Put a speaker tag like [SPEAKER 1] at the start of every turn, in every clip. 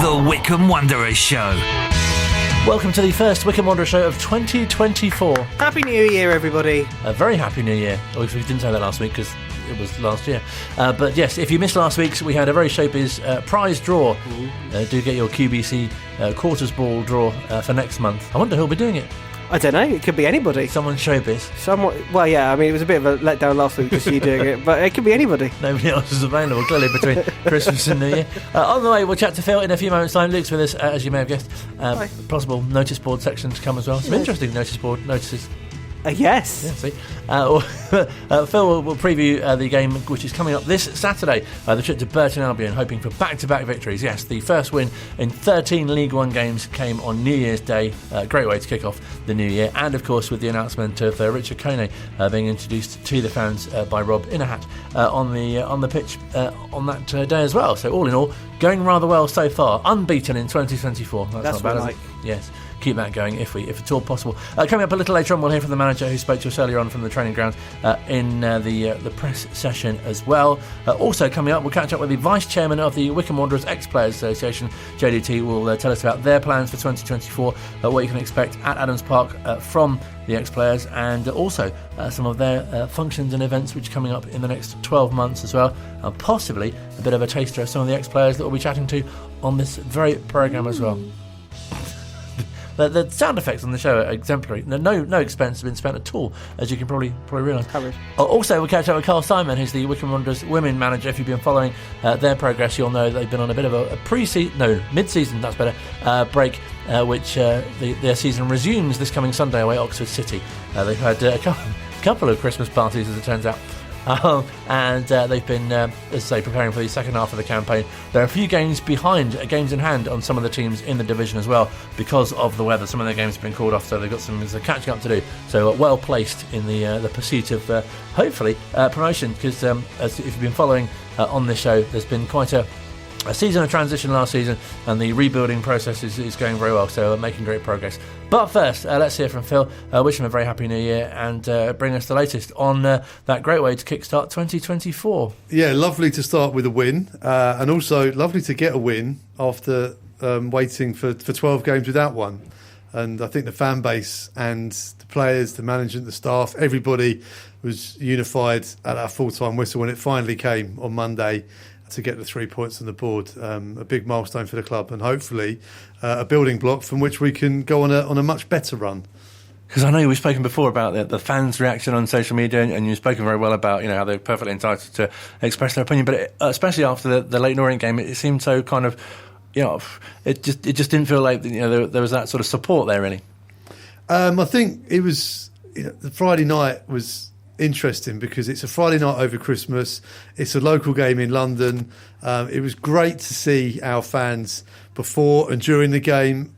[SPEAKER 1] The Wycombe Wanderers Show.
[SPEAKER 2] Welcome to the first Wycombe Wanderers Show of 2024.
[SPEAKER 3] Happy New Year, everybody.
[SPEAKER 2] A very happy New Year. Oh, we didn't say that last week because it was last year. But yes, if you missed last week's, we had a very showbiz prize draw. Do get your QBC quarters ball draw for next month. I wonder who'll be doing it.
[SPEAKER 3] I don't know, it could be anybody.
[SPEAKER 2] Someone showbiz.
[SPEAKER 3] Well, yeah, I mean, it was a bit of a letdown last week just you doing it, but it could be anybody.
[SPEAKER 2] Nobody else is available, clearly, between Christmas and New Year. On the way, we'll chat to Phil in a few moments' time. Luke's with us, as you may have guessed. Possible notice board section to come as well. Some interesting notice board notices.
[SPEAKER 3] Yes.
[SPEAKER 2] Yeah, see. Phil will preview the game which is coming up this Saturday. The trip to Burton Albion, hoping for back-to-back victories. Yes, the first win in 13 League One games came on New Year's Day. Great way to kick off the new year. And, of course, with the announcement of Richard Kone being introduced to the fans by Rob in a hat on the pitch on that day as well. So, all in all, going rather well so far. Unbeaten in 2024. That's not bad, is it? Yes. Keep that going if at all possible. Coming up a little later on, we'll hear from the manager who spoke to us earlier on from the training ground in the press session as well. Also coming up, we'll catch up with the vice chairman of the Wycombe Wanderers Ex-Players Association. JDT will tell us about their plans for 2024, what you can expect at Adams Park from the ex-players, and also some of their functions and events which are coming up in the next 12 months as well, and possibly a bit of a taster of some of the ex-players that we'll be chatting to on this very programme as well. The sound effects on the show are exemplary. No expense has been spent at all, as you can probably realise. Also, we'll catch up with Carl Simon, who's the Wycombe Wanderers Women manager. If you've been following their progress, you'll know they've been on a bit of a mid-season, that's better, break, which their season resumes this coming Sunday away at Oxford City. They've had a couple of Christmas parties, as it turns out. And they've been, as I say, preparing for the second half of the campaign. There are a few games in hand on some of the teams in the division as well because of the weather. Some of their games have been called off, so they've got some catching up to do. So well placed in the pursuit of hopefully promotion. Because as if you've been following on this show, there's been quite a season of transition last season, and the rebuilding process is going very well, so making great progress. But first, let's hear from Phil, wish him a very happy new year, and bring us the latest on that great way to kickstart 2024.
[SPEAKER 4] Yeah, lovely to start with a win, and also lovely to get a win after waiting for 12 games without one. And I think the fan base and the players, the management, the staff, everybody was unified at our full-time whistle when it finally came on Monday to get the 3 points on the board. A big milestone for the club, and hopefully a building block from which we can go on a much better run.
[SPEAKER 2] Because I know we've spoken before about the fans' reaction on social media, and you've spoken very well about how they're perfectly entitled to express their opinion. But especially after the Leyton Orient game, it seemed so kind of, it just didn't feel like there was that sort of support there really.
[SPEAKER 4] I think it was the Friday night was interesting because it's a Friday night over Christmas. It's a local game in London. It was great to see our fans before and during the game,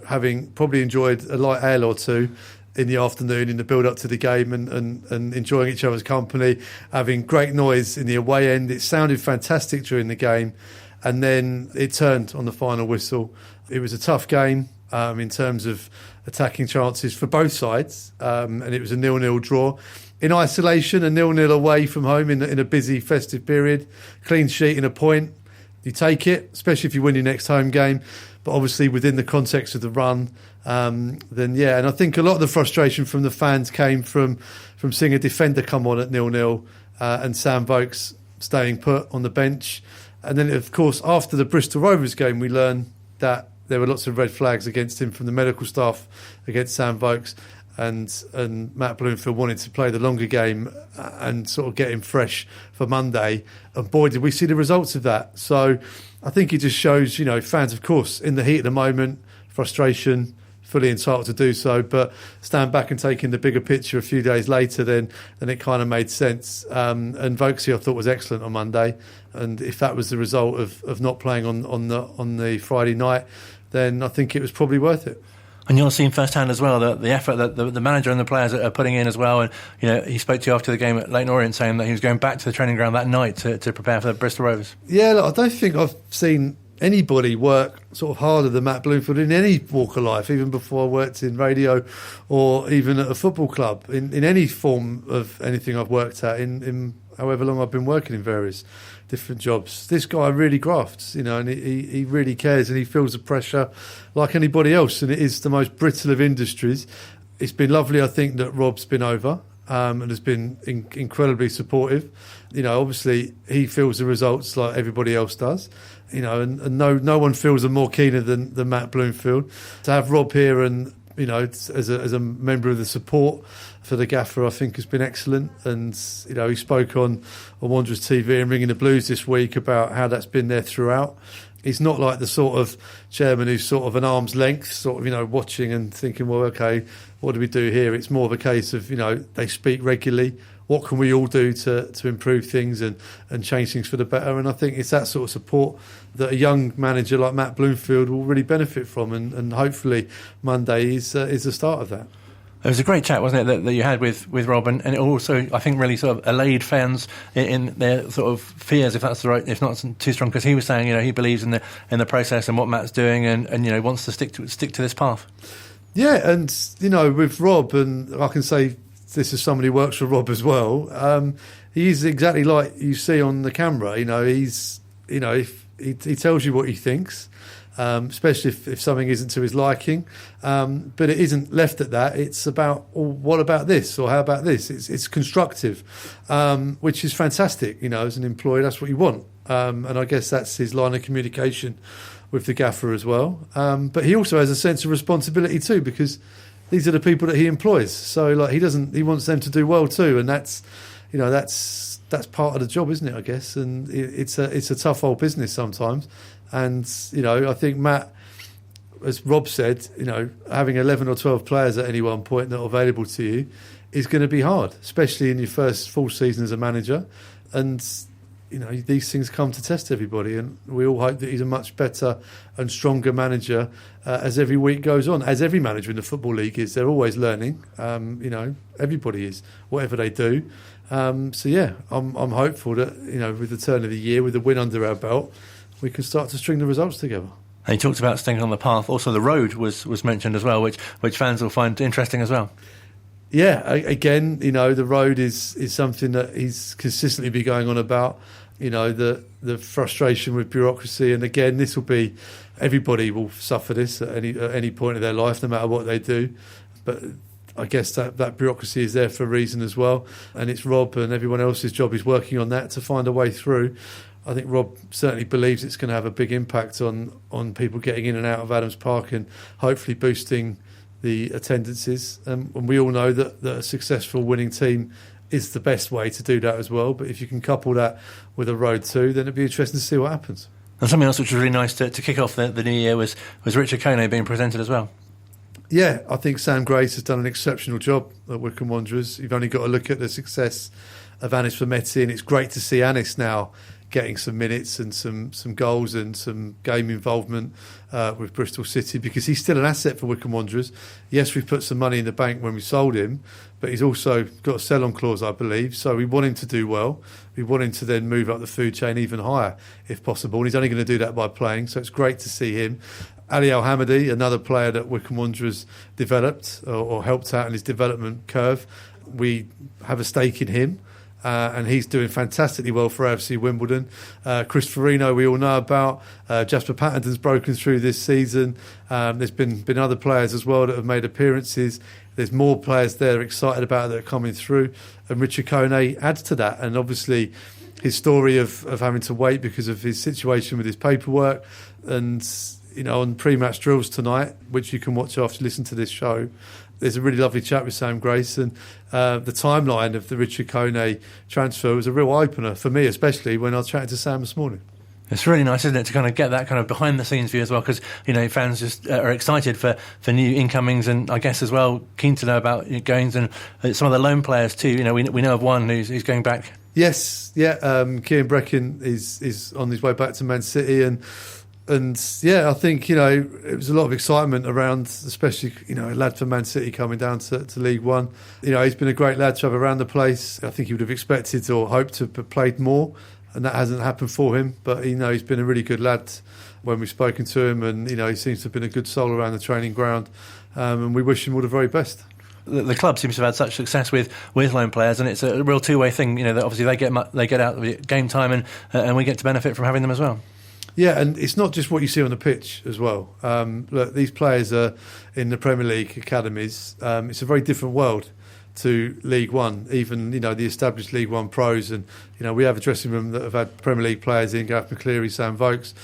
[SPEAKER 4] having probably enjoyed a light ale or two in the afternoon in the build-up to the game and enjoying each other's company, having great noise in the away end. It sounded fantastic during the game, and then it turned on the final whistle. It was a tough game in terms of attacking chances for both sides, and it was a 0-0 draw. In isolation, a 0-0 away from home in a busy festive period, clean sheet and a point, you take it, especially if you win your next home game. But obviously within the context of the run, then yeah. And I think a lot of the frustration from the fans came from seeing a defender come on at 0-0 and Sam Vokes staying put on the bench. And then, of course, after the Bristol Rovers game, we learned that there were lots of red flags against him from the medical staff against Sam Vokes. And Matt Bloomfield wanted to play the longer game and sort of get him fresh for Monday. And boy, did we see the results of that. So I think it just shows, fans, of course, in the heat of the moment, frustration, fully entitled to do so. But stand back and take in the bigger picture a few days later, then it kind of made sense. And Vokesy, I thought, was excellent on Monday. And if that was the result of not playing on the Friday night, then I think it was probably worth it.
[SPEAKER 2] And you're seeing firsthand as well the effort that the manager and the players are putting in as well. And he spoke to you after the game at Leyton Orient, saying that he was going back to the training ground that night to prepare for the Bristol Rovers. Yeah,
[SPEAKER 4] look, I don't think I've seen anybody work sort of harder than Matt Bloomfield in any walk of life, even before I worked in radio or even at a football club, in any form of anything I've worked at in however long I've been working in various different jobs. This guy really grafts, and he really cares, and he feels the pressure like anybody else. And it is the most brittle of industries. It's been lovely, I think, that Rob's been over and has been incredibly supportive. Obviously he feels the results like everybody else does. And no one feels them more keener than Matt Bloomfield. To have Rob here and as a member of the support for the gaffer, I think has been excellent. And he spoke on Wanderers TV and Ringing the Blues this week about how that's been there throughout. He's not like the sort of chairman who's sort of an arm's length, sort of, watching and thinking, well, okay, what do we do here? It's more of a case of, they speak regularly. What can we all do to improve things and change things for the better? And I think it's that sort of support that a young manager like Matt Bloomfield will really benefit from. And hopefully Monday is the start of that.
[SPEAKER 2] It was a great chat, wasn't it, that you had with Rob, and it also, I think, really sort of allayed fans in their sort of fears, if that's the right, if not too strong, because he was saying, he believes in the process and what Matt's doing, and wants to stick to this path. Yeah, and with Rob, and I can say this is somebody who works for Rob as well. He's exactly like you see on the camera. He's if he tells you what he thinks. Especially if something isn't to his liking. But it isn't left at that. It's about, what about this? Or how about this? It's constructive, which is fantastic. As an employee, that's what you want. And I guess that's his line of communication with the gaffer as well. But he also has a sense of responsibility too, because these are the people that he employs. So he wants them to do well too. And that's part of the job, isn't it, I guess? And it's a tough old business sometimes. And, I think Matt, as Rob said, having 11 or 12 players at any one point that are available to you is going to be hard, especially in your first full season as a manager. And, these things come to test everybody. And we all hope that he's a much better and stronger manager as every week goes on, as every manager in the Football League is. They're always learning. Everybody is, whatever they do. I'm hopeful that, with the turn of the year, with the win under our belt, we can start to string the results together. And he talked about staying on the path. Also, the road was mentioned as well, which fans will find interesting as well.
[SPEAKER 4] Yeah, again, the road is something that he's consistently been going on about. The frustration with bureaucracy, and again, this will be, everybody will suffer this at any point of their life, no matter what they do. But I guess that bureaucracy is there for a reason as well, and it's Rob and everyone else's job is working on that to find a way through. I think Rob certainly believes it's going to have a big impact on people getting in and out of Adams Park and hopefully boosting the attendances. And we all know that a successful winning team is the best way to do that as well. But if you can couple that with a road too, then it'd be interesting to see what happens.
[SPEAKER 2] And something else which was really nice to kick off the new year was Richard Kone being presented as well.
[SPEAKER 4] Yeah, I think Sam Grace has done an exceptional job at Wycombe Wanderers. You've only got to look at the success of Anis Vermette, and it's great to see Anis now getting some minutes and some goals and some game involvement with Bristol City, because he's still an asset for Wycombe Wanderers. Yes, we've put some money in the bank when we sold him, but he's also got a sell-on clause, I believe. So we want him to do well. We want him to then move up the food chain even higher, if possible. And he's only going to do that by playing. So it's great to see him. Ali Al-Hamadi, another player that Wycombe Wanderers developed or helped out in his development curve. We have a stake in him. And he's doing fantastically well for AFC Wimbledon. Chris Farino, we all know about. Jasper Patterton's broken through this season. There's been other players as well that have made appearances. There's more players there excited about that are coming through. And Richard Kone adds to that. And obviously his story of having to wait because of his situation with his paperwork. And, on pre-match drills tonight, which you can watch after you listen to this show, there's a really lovely chat with Sam Grace, and the timeline of the Richard Kone transfer was a real opener for me, especially when I was chatting to Sam this morning.
[SPEAKER 2] It's really nice, isn't it, to kind of get that kind of behind-the-scenes view as well, because, fans just are excited for new incomings, and I guess as well keen to know about goings and some of the loan players too. We know of one who's going back.
[SPEAKER 4] Yes, yeah, Kieran Brecken is on his way back to Man City, And yeah, I think, it was a lot of excitement around, especially, a lad from Man City coming down to League One. He's been a great lad to have around the place. I think he would have expected or hoped to have played more, and that hasn't happened for him. But, he's been a really good lad when we've spoken to him, and, he seems to have been a good soul around the training ground. And we wish him all the very best.
[SPEAKER 2] the club seems to have had such success with loan players, and it's a real two-way thing. That obviously they get out of game time, and we get to benefit from having them as well.
[SPEAKER 4] Yeah, and it's not just what you see on the pitch as well. Look, these players are in the Premier League academies. It's a very different world to League One, even the established League One pros, and we have a dressing room that have had Premier League players in, Gareth McCleary, Sam Vokes,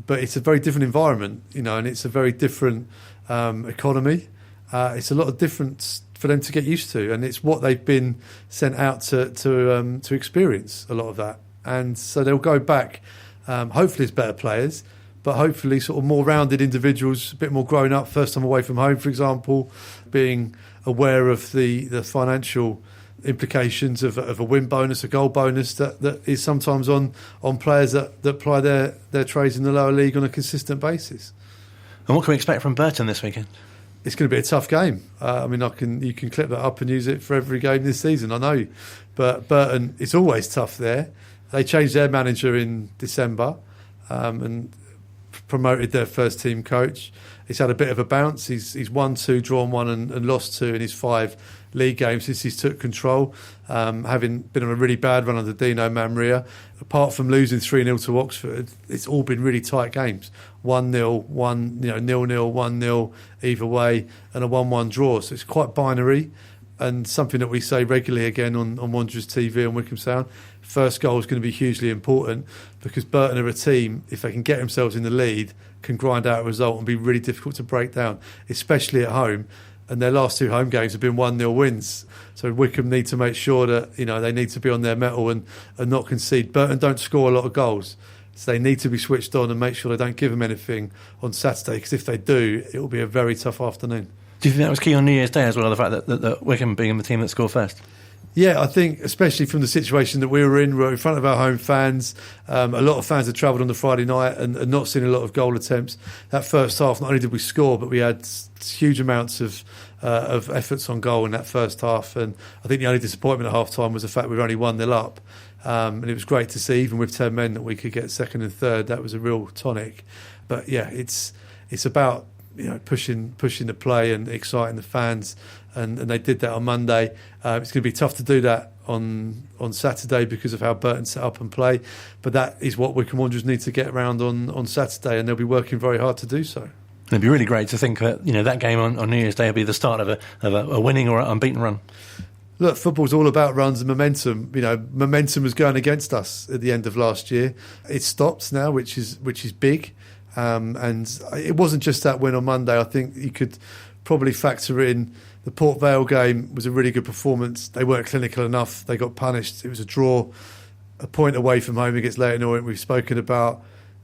[SPEAKER 4] but it's a very different environment, and it's a very different economy. It's a lot of difference for them to get used to, and it's what they've been sent out to experience, a lot of that, and so they'll go back. Hopefully, as better players, but hopefully, sort of more rounded individuals, a bit more grown up. First time away from home, for example, being aware of the financial implications of a win bonus, a goal bonus that is sometimes on players that ply their trades in the lower league on a consistent basis.
[SPEAKER 2] And what can we expect from Burton this weekend?
[SPEAKER 4] It's going to be a tough game. You can clip that up and use it for every game this season, I know. But Burton, it's always tough there. They changed their manager in December and promoted their first team coach. He's had a bit of a bounce. He's won 2, drawn 1 and lost 2 in his 5 league games since he's took control, having been on a really bad run under Dino Mamria. Apart from losing 3-0 to Oxford, it's all been really tight games. 1-0, 0-0, 1-0 either way, and a 1-1 draw. So it's quite binary, and something that we say regularly again on Wanderers TV and Wycombe Sound. First goal is going to be hugely important because Burton are a team, if they can get themselves in the lead, can grind out a result and be really difficult to break down, especially at home. And their last 2 home games have been 1-0 wins. So Wycombe need to make sure that they need to be on their mettle and not concede. Burton don't score a lot of goals, so they need to be switched on and make sure they don't give them anything on Saturday, because if they do, it will be a very tough afternoon.
[SPEAKER 2] Do you think that was key on New Year's Day as well, the fact that Wycombe being the team that scored first?
[SPEAKER 4] Yeah, I think especially from the situation that we were in front of our home fans. A lot of fans had travelled on the Friday night and not seen a lot of goal attempts. That first half, not only did we score, but we had huge amounts of efforts on goal in that first half. And I think the only disappointment at half time was the fact we were only 1-0 up. And it was great to see, even with 10 men, that we could get second and third. That was a real tonic. But yeah, it's about pushing the play and exciting the fans. And they did that on Monday. It's going to be tough to do that on Saturday because of how Burton set up and play. But that is what Wycombe Wanderers need to get around on Saturday, and they'll be working very hard to do so.
[SPEAKER 2] It'd be really great to think that that game on New Year's Day will be the start of a winning or unbeaten run.
[SPEAKER 4] Look, football's all about runs and momentum. Momentum was going against us at the end of last year. It stopped now, which is big. And it wasn't just that win on Monday. I think you could probably factor in the Port Vale game was a really good performance. They weren't clinical enough. They got punished. It was a draw, a point away from home against Leyton Orient. We've spoken about.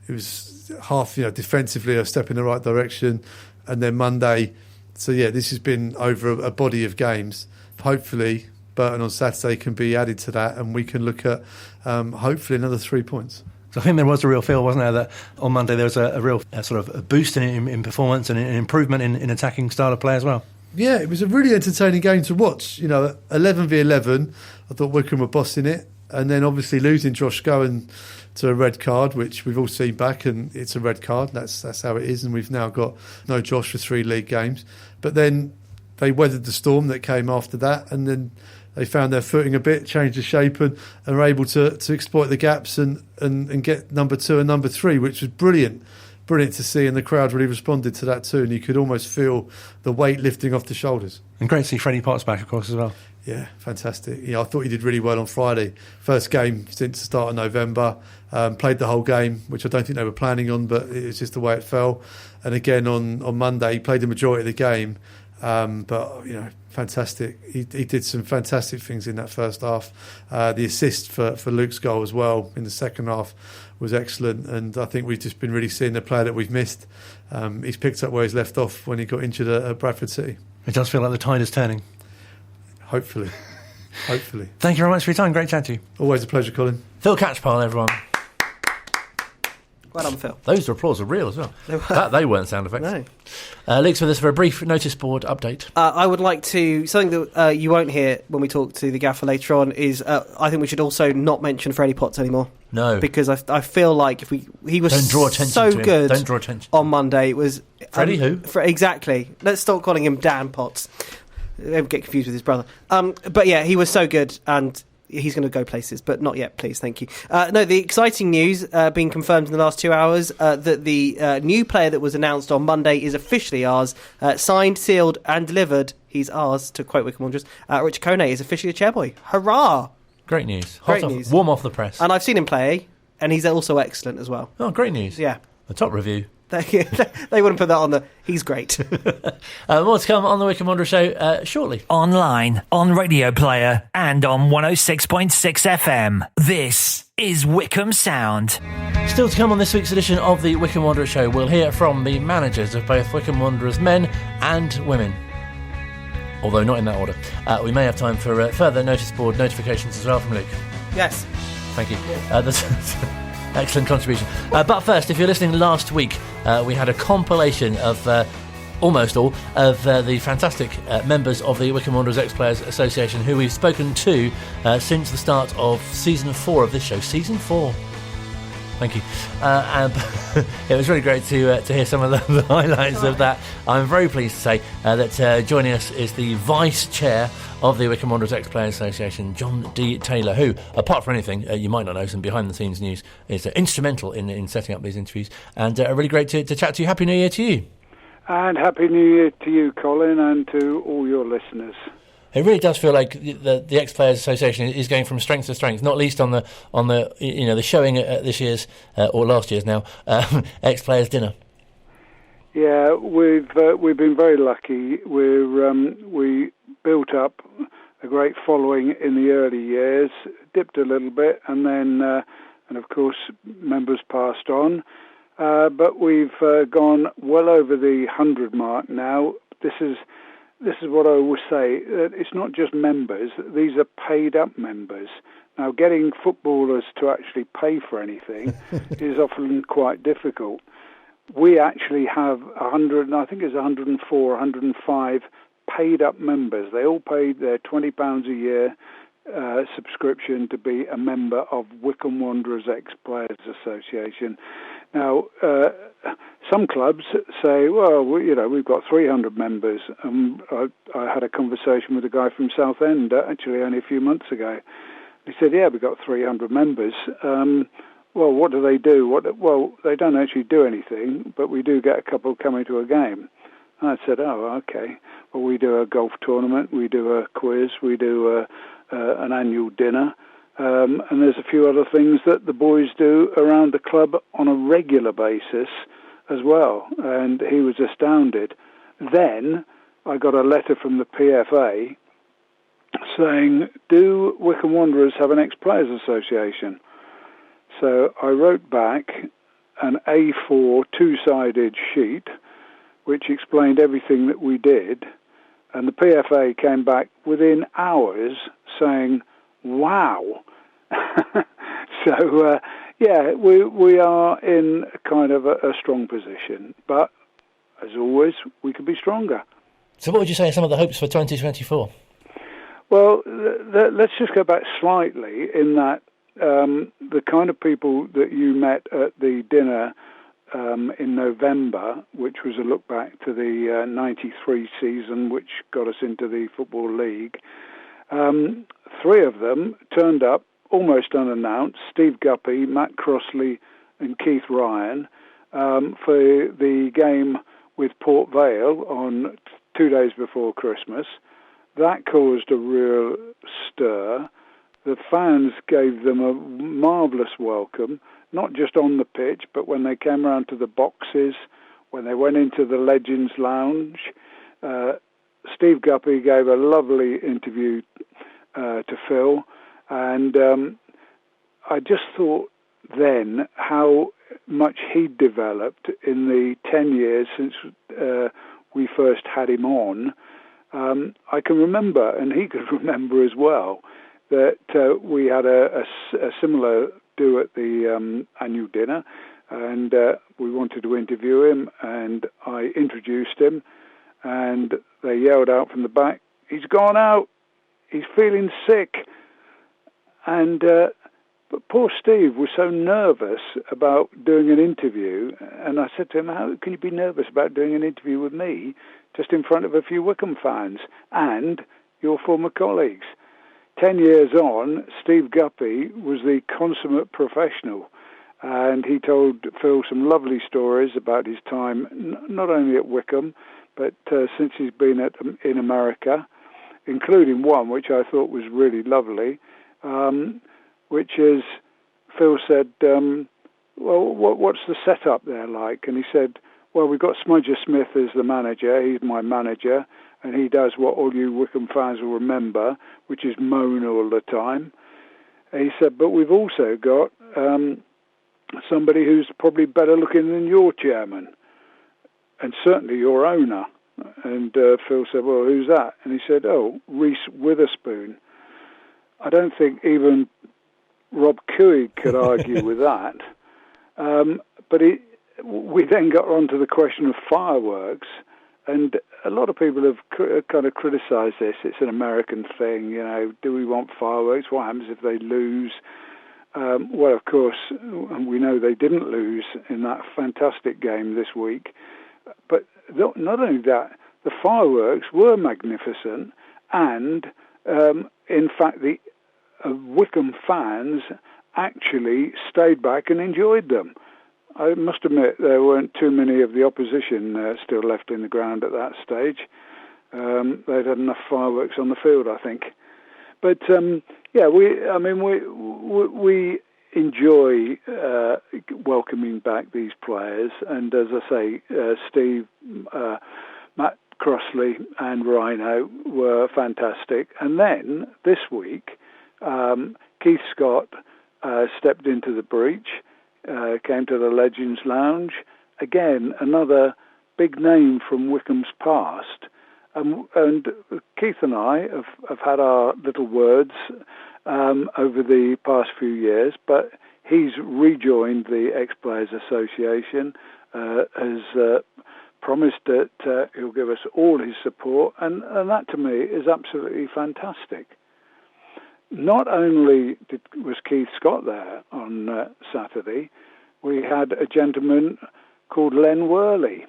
[SPEAKER 4] It was half, defensively a step in the right direction. And then Monday. So yeah, this has been over a body of games. Hopefully, Burton on Saturday can be added to that, and we can look at hopefully another 3 points.
[SPEAKER 2] So I think there was a real feel, wasn't there, that on Monday there was a real sort of a boost in performance and an improvement in attacking style of play as well.
[SPEAKER 4] Yeah, it was a really entertaining game to watch. 11v11, I thought Wycombe were bossing it. And then obviously losing Josh Gowan to a red card, which we've all seen back, and it's a red card. That's how it is, and we've now got no Josh for 3 league games. But then they weathered the storm that came after that, and then they found their footing a bit, changed the shape, and were able to exploit the gaps and get number 2 and number 3, which was brilliant. Brilliant to see, and the crowd really responded to that too, and you could almost feel the weight lifting off the shoulders.
[SPEAKER 2] And great to see Freddie Potts back, of course, as well.
[SPEAKER 4] Yeah, fantastic. I thought he did really well on Friday. First game since the start of November. Played the whole game, which I don't think they were planning on, but it was just the way it fell. And again on Monday, he played the majority of the game. But fantastic. He did some fantastic things in that first half. The assist for Luke's goal as well in the second half was excellent, and I think we've just been really seeing the player that we've missed. He's picked up where he's left off when he got injured at Bradford City.
[SPEAKER 2] It does feel like the tide is turning.
[SPEAKER 4] Hopefully.
[SPEAKER 2] Thank you very much for your time. Great chat to you.
[SPEAKER 4] Always a pleasure, Colin.
[SPEAKER 2] Phil Catchpole, everyone.
[SPEAKER 3] Well done, Phil.
[SPEAKER 2] Those applause are real as well. They weren't sound effects.
[SPEAKER 3] No.
[SPEAKER 2] Luke's with us for a brief notice board update.
[SPEAKER 3] I would like to... Something that you won't hear when we talk to the gaffer later on is I think we should also not mention Freddie Potts anymore.
[SPEAKER 2] No.
[SPEAKER 3] Because I feel like he was
[SPEAKER 2] Don't draw attention
[SPEAKER 3] so
[SPEAKER 2] to him.
[SPEAKER 3] good
[SPEAKER 2] Don't draw attention.
[SPEAKER 3] on Monday. It was...
[SPEAKER 2] Freddie who?
[SPEAKER 3] Exactly. Let's stop calling him Dan Potts. Get confused with his brother. But yeah, he was so good, and he's going to go places, but not yet, please. Thank you. No, the exciting news being confirmed in the last 2 hours that the new player that was announced on Monday is officially ours. Signed, sealed, and delivered. He's ours, to quote Wycombe Wanderers. Rich Kone is officially a chairboy. Hurrah!
[SPEAKER 2] Great news.
[SPEAKER 3] Great news.
[SPEAKER 2] Warm off the press.
[SPEAKER 3] And I've seen him play, and he's also excellent as well.
[SPEAKER 2] Oh, great news.
[SPEAKER 3] Yeah.
[SPEAKER 2] A top review.
[SPEAKER 3] They wouldn't put that on the... He's great.
[SPEAKER 2] More to come on the Wycombe Wanderers Show shortly.
[SPEAKER 1] Online, on Radio Player, and on 106.6 FM. This is Wycombe Sound.
[SPEAKER 2] Still to come on this week's edition of the Wycombe Wanderers Show, we'll hear from the managers of both Wycombe Wanderers men and women. Although not in that order. We may have time for further notice board notifications as well from Luke.
[SPEAKER 3] Yes.
[SPEAKER 2] Thank you. That's excellent contribution. But first, if you're listening last week, we had a compilation of almost all of the fantastic members of the Wycombe Wanderers Ex-Players Association who we've spoken to since the start of Season 4 of this show. Season 4. Thank you. And it was really great to hear some of the highlights of that. I'm very pleased to say that joining us is the Vice Chair of the Wycombe Wanderers Ex-Players Association, John D. Taylor, who, apart from anything, you might not know some behind-the-scenes news, is instrumental in setting up these interviews. And really great to chat to you. Happy New Year to you.
[SPEAKER 5] And Happy New Year to you, Colin, and to all your listeners.
[SPEAKER 2] It really does feel like the Ex-Players Association is going from strength to strength, not least on the the showing at this year's or last year's now Ex-Players dinner.
[SPEAKER 5] Yeah, we've been very lucky. We built up a great following in the early years, dipped a little bit, and then and of course members passed on. But we've gone well over the 100 mark now. This is what I always say. It's not just members. These are paid-up members. Now, getting footballers to actually pay for anything is often quite difficult. We actually have 100, I think it's 104, 105 paid-up members. They all paid their £20 a year subscription to be a member of Wycombe Wanderers Ex-Players Association. Now, some clubs say, well, we've got 300 members. I had a conversation with a guy from Southend, actually only a few months ago. He said, yeah, we've got 300 members. Well, what do they do? Well, they don't actually do anything, but we do get a couple coming to a game. And I said, oh, okay. Well, we do a golf tournament, we do a quiz, we do an annual dinner. And there's a few other things that the boys do around the club on a regular basis as well. And he was astounded. Then I got a letter from the PFA saying, do Wycombe Wanderers have an ex-players association? So I wrote back an A4 two-sided sheet which explained everything that we did. And the PFA came back within hours saying, wow. So, we are in kind of a strong position. But, as always, we could be stronger.
[SPEAKER 2] So what would you say are some of the hopes for 2024?
[SPEAKER 5] Well, let's just go back slightly in that the kind of people that you met at the dinner in November, which was a look back to the 93 season, which got us into the Football League, three of them turned up almost unannounced, Steve Guppy, Matt Crossley and Keith Ryan, for the game with Port Vale on 2 days before Christmas. That caused a real stir. The fans gave them a marvellous welcome, not just on the pitch, but when they came around to the boxes, when they went into the Legends Lounge. Steve Guppy gave a lovely interview to Phil, and I just thought then how much he'd developed in the 10 years since we first had him on. I can remember, and he could remember as well, that we had a similar do at the annual dinner, and we wanted to interview him, and I introduced him, and they yelled out from the back, "He's gone out, he's feeling sick." And But poor Steve was so nervous about doing an interview, and I said to him, how can you be nervous about doing an interview with me just in front of a few Wycombe fans and your former colleagues? 10 years on, Steve Guppy was the consummate professional, and he told Phil some lovely stories about his time, not only at Wycombe, but since he's been in America, including one which I thought was really lovely, which is, Phil said, well, what's the setup there like? And he said, well, we've got Smudger Smith as the manager. He's my manager, and he does what all you Wycombe fans will remember, which is moan all the time. And he said, but we've also got somebody who's probably better looking than your chairman, and certainly your owner. And Phil said, well, who's that? And he said, oh, Reese Witherspoon. I don't think even Rob Cooey could argue with that. But we then got on to the question of fireworks, and a lot of people have kind of criticised this. It's an American thing, you know, do we want fireworks? What happens if they lose? Well, of course, we know they didn't lose in that fantastic game this week. But not only that, the fireworks were magnificent, and in fact, the Wycombe fans actually stayed back and enjoyed them. I must admit there weren't too many of the opposition still left in the ground at that stage. They'd had enough fireworks on the field, I think. But yeah, we enjoy welcoming back these players, and as I say, Steve, Matt Crossley, and Rhino were fantastic. And then this week, Keith Scott stepped into the breach, came to the Legends Lounge. Again, another big name from Wycombe's past. And Keith and I have had our little words over the past few years, but he's rejoined the Ex-Players Association, has promised that he'll give us all his support, and that to me is absolutely fantastic. Not only was Keith Scott there on Saturday, we had a gentleman called Len Worley.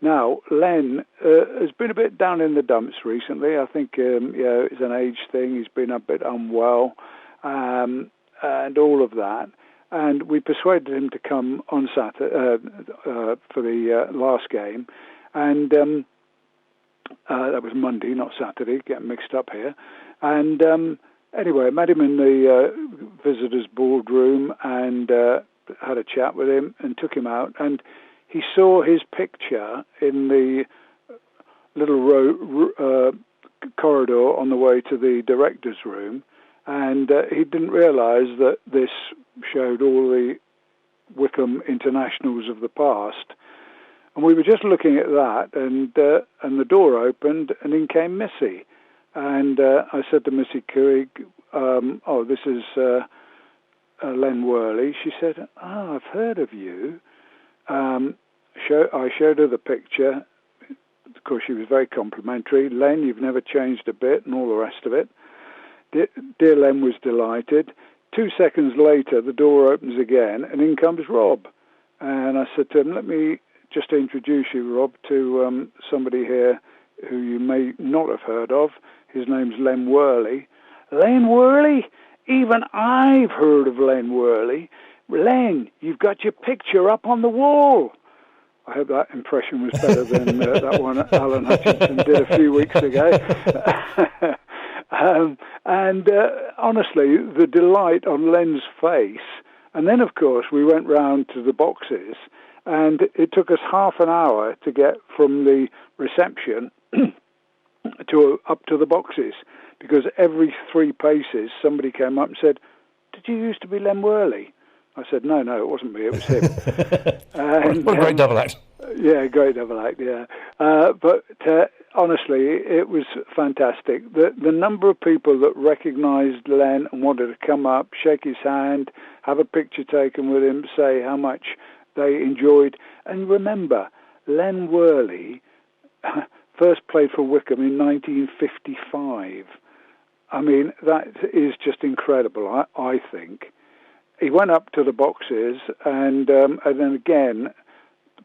[SPEAKER 5] Now, Len has been a bit down in the dumps recently. I think it's an age thing. He's been a bit unwell and all of that. And we persuaded him to come on Saturday for the last game. And that was Monday, not Saturday, getting mixed up here. And anyway, I met him in the visitors' boardroom and had a chat with him and took him out. And he saw his picture in the little corridor on the way to the director's room, and he didn't realise that this showed all the Wycombe internationals of the past. And we were just looking at that, and the door opened, and in came Missy. And I said to Missy Cooey, oh, this is Len Worley. She said, oh, I've heard of you. I showed her the picture. Of course, she was very complimentary. Len, you've never changed a bit, and all the rest of it. Dear Len was delighted. 2 seconds later, the door opens again, and in comes Rob. And I said to him, let me just introduce you, Rob, to somebody here who you may not have heard of. His name's Len Worley. Len Worley? Even I've heard of Len Worley. Len, you've got your picture up on the wall. I hope that impression was better than that one Alan Hutchinson did a few weeks ago. And honestly, the delight on Len's face. And then, of course, we went round to the boxes, and it took us half an hour to get from the reception up to the boxes, because every 3 paces somebody came up and said, did you used to be Len Worley? I said, no, it wasn't me, it was him. And,
[SPEAKER 2] what a great double act.
[SPEAKER 5] Yeah, great double act, yeah. But honestly, it was fantastic. The number of people that recognised Len and wanted to come up, shake his hand, have a picture taken with him, say how much they enjoyed. And remember, Len Worley first played for Wycombe in 1955. I mean, that is just incredible, I think. he went up to the boxes, and then again,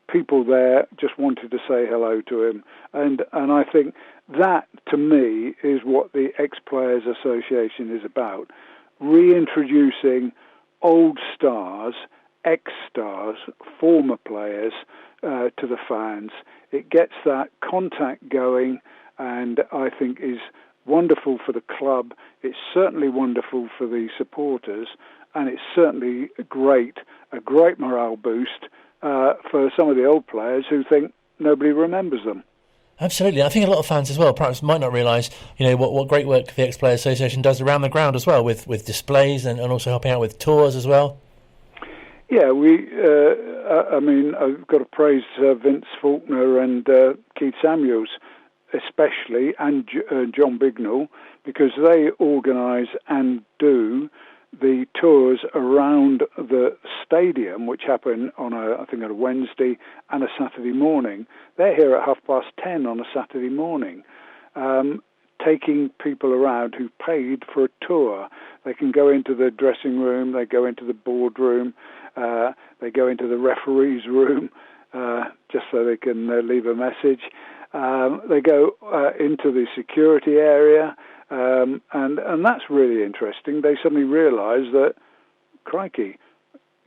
[SPEAKER 5] people there just wanted to say hello to him, and I think that, to me, is what the Ex-Players Association is about: reintroducing old stars, ex-stars, former players to the fans. It gets that contact going, and I think is wonderful for the club. It's certainly wonderful for the supporters, and it's certainly a great morale boost for some of the old players who think nobody remembers them.
[SPEAKER 2] Absolutely. I think a lot of fans as well perhaps might not realise, what great work the Ex-Players Association does around the ground as well, with displays and also helping out with tours as well. Yeah,
[SPEAKER 5] I've got to praise Vince Faulkner and Keith Samuels especially, and John Bignell, because they organise and do the tours around the stadium, which happen on I think on a Wednesday and a Saturday morning. They're here at 10:30 on a Saturday morning, taking people around who paid for a tour. They can go into the dressing room, they go into the boardroom, they go into the referee's room, just so they can leave a message. They go into the security area, and that's really interesting. They suddenly realise that, crikey,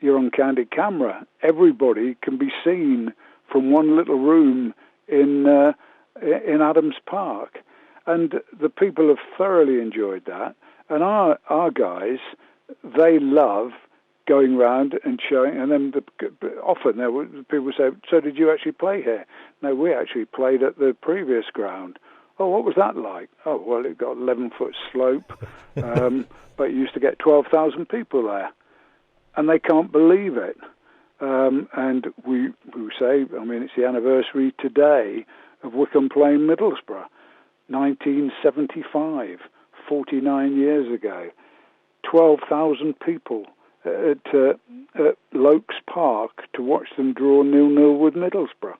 [SPEAKER 5] you're on candid camera. Everybody can be seen from one little room in Adams Park. And the people have thoroughly enjoyed that. And our guys, they love going round and showing, and then often people say, so did you actually play here? No, we actually played at the previous ground. Oh, what was that like? Oh, well, it got 11-foot slope, but you used to get 12,000 people there. And they can't believe it. And we say, it's the anniversary today of Wycombe playing Middlesbrough, 1975, 49 years ago. 12,000 people at Lokes Park to watch them draw 0-0 with Middlesbrough.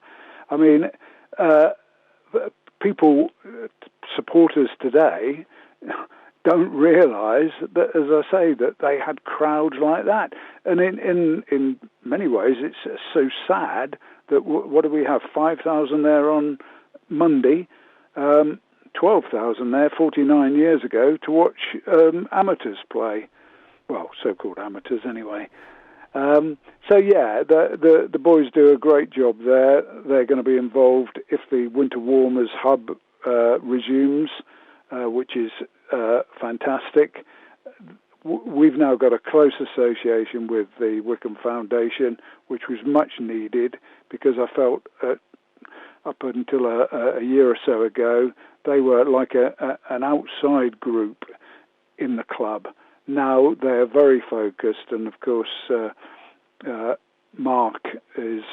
[SPEAKER 5] People, supporters today, don't realise that, as I say, that they had crowds like that. And in many ways, it's so sad that what do we have? 5,000 there on Monday, 12,000 there 49 years ago to watch amateurs play. Well, so-called amateurs anyway. The boys do a great job there. They're going to be involved if the Winter Warmers Hub resumes, which is fantastic. We've now got a close association with the Wycombe Foundation, which was much needed, because I felt up until a year or so ago, they were like an outside group in the club. Now they're very focused, and of course Mark is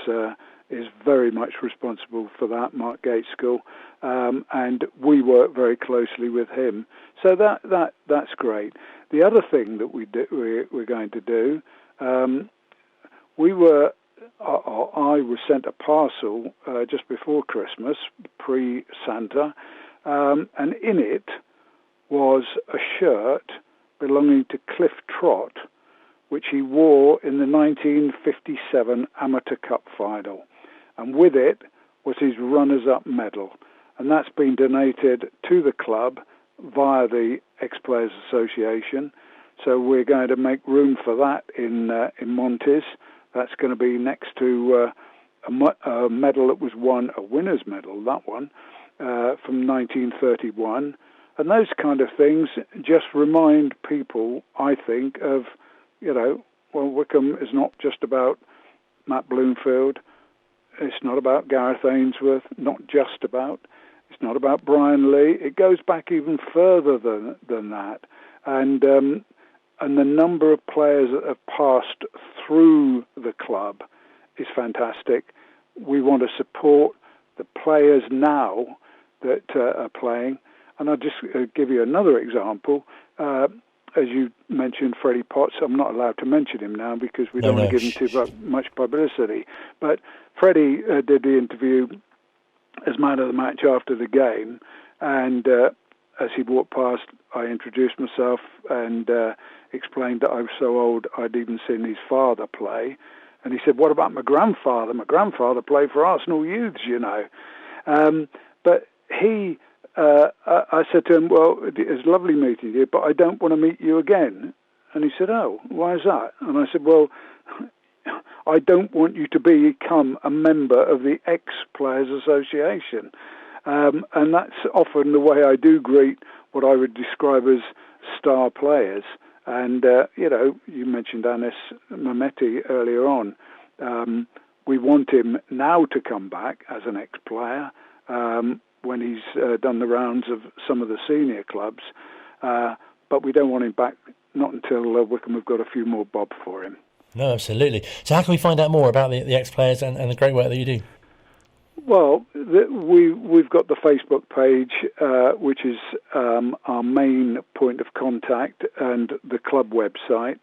[SPEAKER 5] very much responsible for that, Mark Gateskill, and we work very closely with him. So that's great. The other thing that we're going to do, I was sent a parcel just before Christmas, pre-Santa, and in it was a shirt belonging to Cliff Trott, which he wore in the 1957 Amateur Cup final. And with it was his runners-up medal. And that's been donated to the club via the Ex-Players Association. So we're going to make room for that in Montes. That's going to be next to a medal that was won, a winner's medal, that one, from 1931. And those kind of things just remind people, I think, of, Wycombe is not just about Matt Bloomfield. It's not about Gareth Ainsworth, not just about. It's not about Brian Lee. It goes back even further than that. And the number of players that have passed through the club is fantastic. We want to support the players now that are playing. And I'll just give you another example. As you mentioned, Freddie Potts. I'm not allowed to mention him now because we don't want to give him too much publicity. But Freddie did the interview as man of the match after the game. And as he walked past, I introduced myself, and explained that I was so old I'd even seen his father play. And he said, what about my grandfather? My grandfather played for Arsenal Youths, you know. But he, I said to him, well, it's lovely meeting you, but I don't want to meet you again. And he said, oh, why is that? And I said, well, I don't want you to become a member of the Ex-Players Association. And that's often the way I do greet what I would describe as star players. And, you mentioned Anis Mehmeti earlier on. We want him now to come back as an ex-player when he's done the rounds of some of the senior clubs. But we don't want him back, not until Wycombe have got a few more bob for him.
[SPEAKER 2] No, absolutely. So how can we find out more about the ex-players and the great work that you do?
[SPEAKER 5] Well, we've got the Facebook page, which is our main point of contact, and the club website.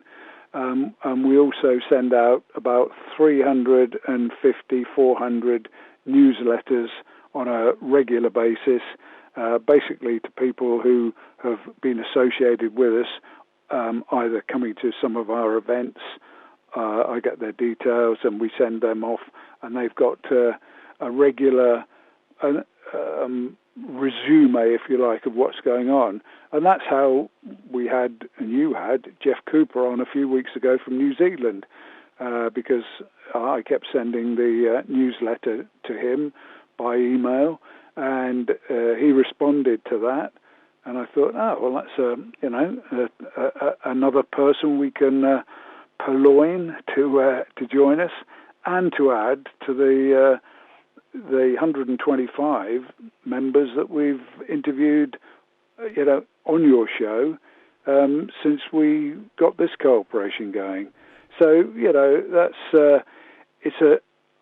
[SPEAKER 5] And we also send out about 350, 400 newsletters on a regular basis, basically to people who have been associated with us, either coming to some of our events. I get their details and we send them off, and they've got a regular resume, if you like, of what's going on. And that's how we had, and you had, Jeff Cooper on a few weeks ago from New Zealand, because I kept sending the newsletter to him by email, and he responded to that. And I thought, oh, well, that's another person we can purloin to join us, and to add to the 125 members that we've interviewed, on your show since we got this cooperation going. So, that's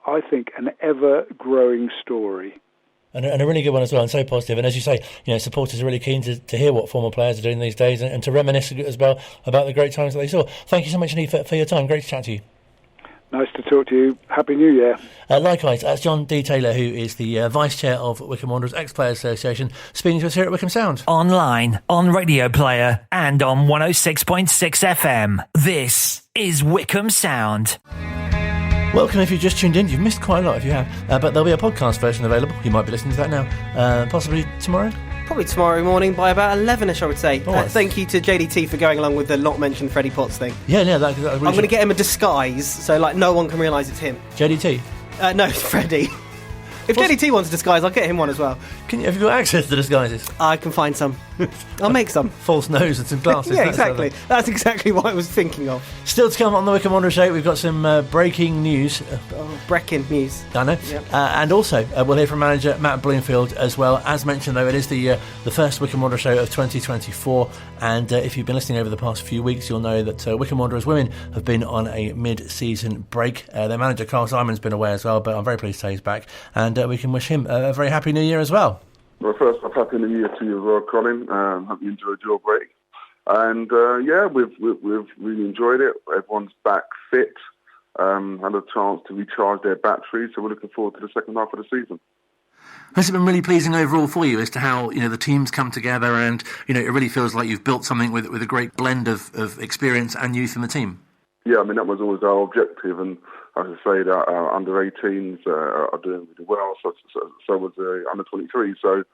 [SPEAKER 5] I think, an ever-growing story.
[SPEAKER 2] And a really good one as well, and so positive. And as you say, supporters are really keen to hear what former players are doing these days, and to reminisce as well about the great times that they saw. Thank you so much, Annie, for your time. Great to chat to you.
[SPEAKER 5] Nice to talk to you. Happy New Year.
[SPEAKER 2] Likewise, that's John D. Taylor, who is the Vice Chair of Wycombe Wanderers Ex-Players Association, speaking to us here at Wycombe Sound.
[SPEAKER 1] Online, on Radio Player, and on 106.6 FM. This is Wycombe Sound.
[SPEAKER 2] Welcome if you've just tuned in. You've missed quite a lot if you have. But there'll be a podcast version available. You might be listening to that now. Possibly tomorrow?
[SPEAKER 3] Probably tomorrow morning by about 11ish, I would say.
[SPEAKER 2] Oh,
[SPEAKER 3] thank you to JDT for going along with the not mentioned Freddie Potts thing.
[SPEAKER 2] Yeah, that really
[SPEAKER 3] I'm going to get him a disguise so no one can realise it's him.
[SPEAKER 2] JDT?
[SPEAKER 3] No, it's Freddie. If JDT wants a disguise, I'll get him one as well.
[SPEAKER 2] Have you got access to disguises?
[SPEAKER 3] I can find some. I'll make some.
[SPEAKER 2] False nose and some glasses.
[SPEAKER 3] Yeah, exactly. That's exactly what I was thinking of.
[SPEAKER 2] Still to come on the Wycombe Wanderers Show, we've got some breaking news.
[SPEAKER 3] Breaking news.
[SPEAKER 2] I know.
[SPEAKER 3] Yep.
[SPEAKER 2] And also, we'll hear from manager Matt Bloomfield as well. As mentioned, though, it is the first Wycombe Wanderers Show of 2024. And if you've been listening over the past few weeks, you'll know that Wycombe Wanderers Women have been on a mid-season break. Their manager, Carl Simon's been away as well, but I'm very pleased to say he's back. And we can wish him a very happy New Year as well.
[SPEAKER 6] Well, first off, happy New Year to you as well, Colin. Hope you enjoyed your break. And we've really enjoyed it. Everyone's back fit, had a chance to recharge their batteries, so we're looking forward to the second half of the season.
[SPEAKER 2] Has it been really pleasing overall for you as to how the team's come together, and it really feels like you've built something with a great blend of experience and youth in the team? Yeah,
[SPEAKER 6] I mean, that was always our objective, and as I say, that our under-18s are doing really well, so was the under-23. So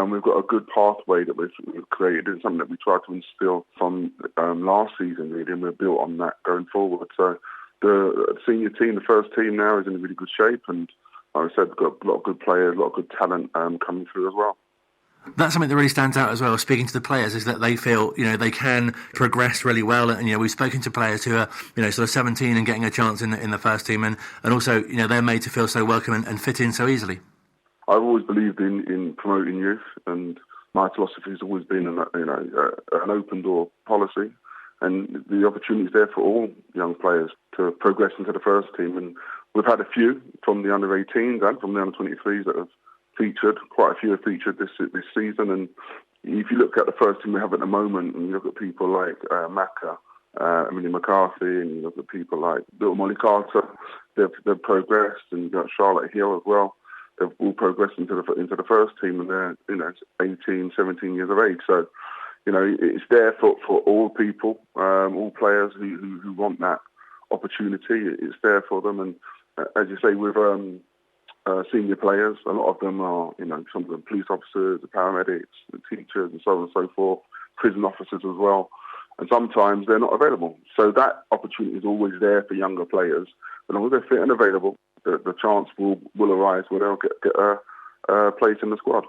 [SPEAKER 6] we've got a good pathway that we've created. It's something that we tried to instill from last season, really, and we're built on that going forward. So the senior team, the first team now, is in really good shape, and like I said, we've got a lot of good players, a lot of good talent coming through as well.
[SPEAKER 2] That's something that really stands out as well, speaking to the players, is that they feel, they can progress really well. And, we've spoken to players who are, sort of 17 and getting a chance in the first team. And also, they're made to feel so welcome and fit in so easily.
[SPEAKER 6] I've always believed in promoting youth, and my philosophy has always been an open door policy. And the opportunity is there for all young players to progress into the first team. And we've had a few from the under-18s and from the under-23s that have featured. Quite a few have featured this season, and if you look at the first team we have at the moment, and you look at people like Macca, Emily McCarthy, and you look at people like Little Molly Carter, they've progressed, and you've got Charlotte Hill as well. They've all progressed into the first team, and they're 18, 17 years of age. So it's there for all people, all players who want that opportunity. It's there for them, and as you say, with senior players, a lot of them are, some of them police officers, the paramedics, the teachers, and so on and so forth, prison officers as well. And sometimes they're not available. So that opportunity is always there for younger players. As long as they're fit and available, the chance will arise where they'll get a place in the squad.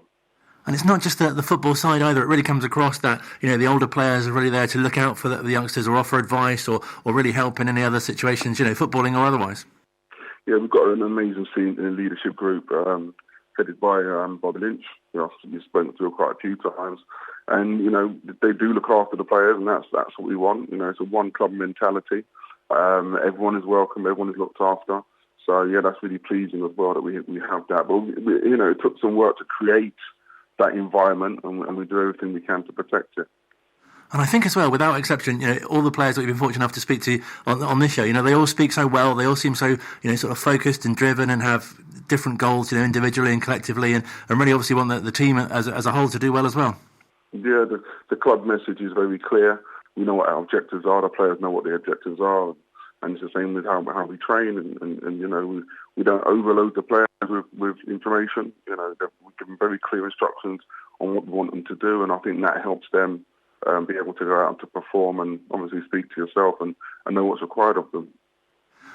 [SPEAKER 2] And it's not just the football side either. It really comes across that, the older players are really there to look out for the youngsters or offer advice or really help in any other situations, footballing or otherwise.
[SPEAKER 6] Yeah, we've got an amazing senior leadership group headed by Bobby Lynch, who I've spoken to quite a few times. And, they do look after the players, and that's what we want. It's a one-club mentality. Everyone is welcome, everyone is looked after. So, yeah, that's really pleasing as well that we have that. But, it took some work to create that environment, and we do everything we can to protect it.
[SPEAKER 2] And I think as well, without exception, all the players that we've been fortunate enough to speak to on this show, they all speak so well. They all seem so, sort of focused and driven and have different goals, individually and collectively, and really obviously want the team as a whole to do well as well. Yeah,
[SPEAKER 6] the club message is very clear. We know what our objectives are. The players know what their objectives are, and it's the same with how we train. And we don't overload the players with information. We give them very clear instructions on what we want them to do, and I think that helps them be able to go out and to perform and obviously speak to yourself and know what's required of them.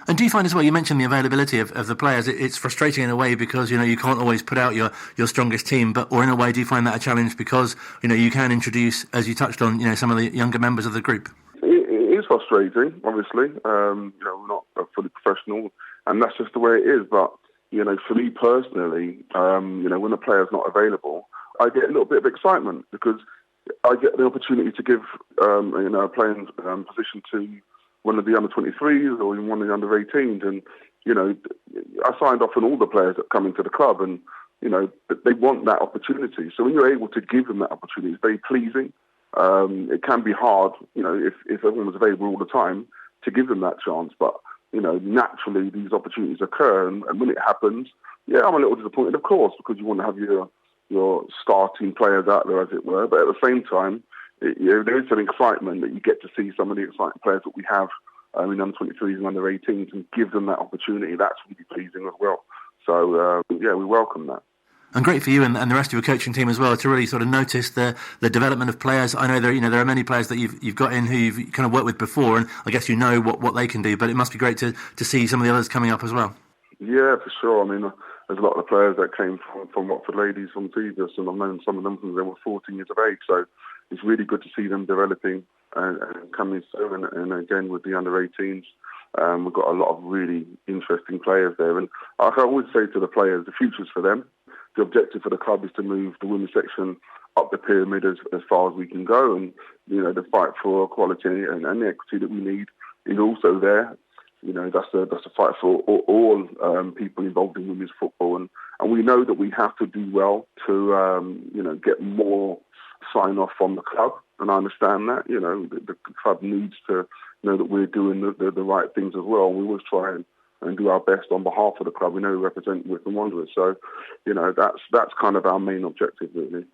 [SPEAKER 2] And do you find as well, you mentioned the availability of the players, it's frustrating in a way because, you can't always put out your strongest team, or in a way do you find that a challenge because, you can introduce, as you touched on, some of the younger members of the group?
[SPEAKER 6] It is frustrating, obviously. We're not fully professional, and that's just the way it is. But, for me personally, when a player's not available, I get a little bit of excitement because I get the opportunity to give, a playing position to one of the under-23s or even one of the under-18s. And, I signed off on all the players that come into the club and, they want that opportunity. So when you're able to give them that opportunity, it's very pleasing. It can be hard, if everyone was available all the time to give them that chance. But, naturally these opportunities occur. And when it happens, yeah, I'm a little disappointed, of course, because you want to have your starting players out there, as it were. But at the same time, there is an excitement that you get to see some of the exciting players that we have in under-23s and under-18s and give them that opportunity. That's really pleasing as well. So, we welcome that.
[SPEAKER 2] And great for you and the rest of your coaching team as well to really sort of notice the development of players. I know there are many players that you've got in who you've kind of worked with before, and I guess what they can do. But it must be great to see some of the others coming up as well.
[SPEAKER 6] Yeah, for sure. I mean, there's a lot of the players that came from Watford Ladies from previous, and I've known some of them since they were 14 years of age. So it's really good to see them developing and coming through. And again, with the under-18s, we've got a lot of really interesting players there. And like I always say to the players, the future's for them. The objective for the club is to move the women's section up the pyramid as far as we can go. And, the fight for equality and the equity that we need is also there. That's a fight for all people involved in women's football. And we know that we have to do well to, get more sign-off from the club. And I understand that, the club needs to know that we're doing the right things as well. We always try and do our best on behalf of the club. We know we represent Wycombe Wanderers. So, that's kind of our main objective, really.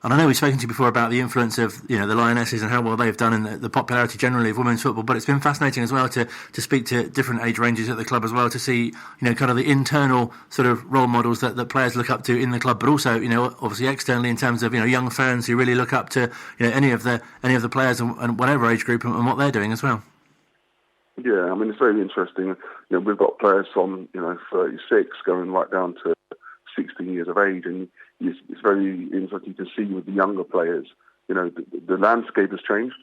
[SPEAKER 2] And I know we've spoken to you before about the influence of the Lionesses and how well they've done and the popularity generally of women's football, but it's been fascinating as well to speak to different age ranges at the club as well, to see kind of the internal sort of role models that players look up to in the club, but also obviously externally in terms of young fans who really look up to any of the players and whatever age group and what they're doing as well.
[SPEAKER 6] Yeah, I mean, it's very interesting. We've got players from 36 going right down to 16 years of age, and it's very interesting to see with the younger players. The landscape has changed,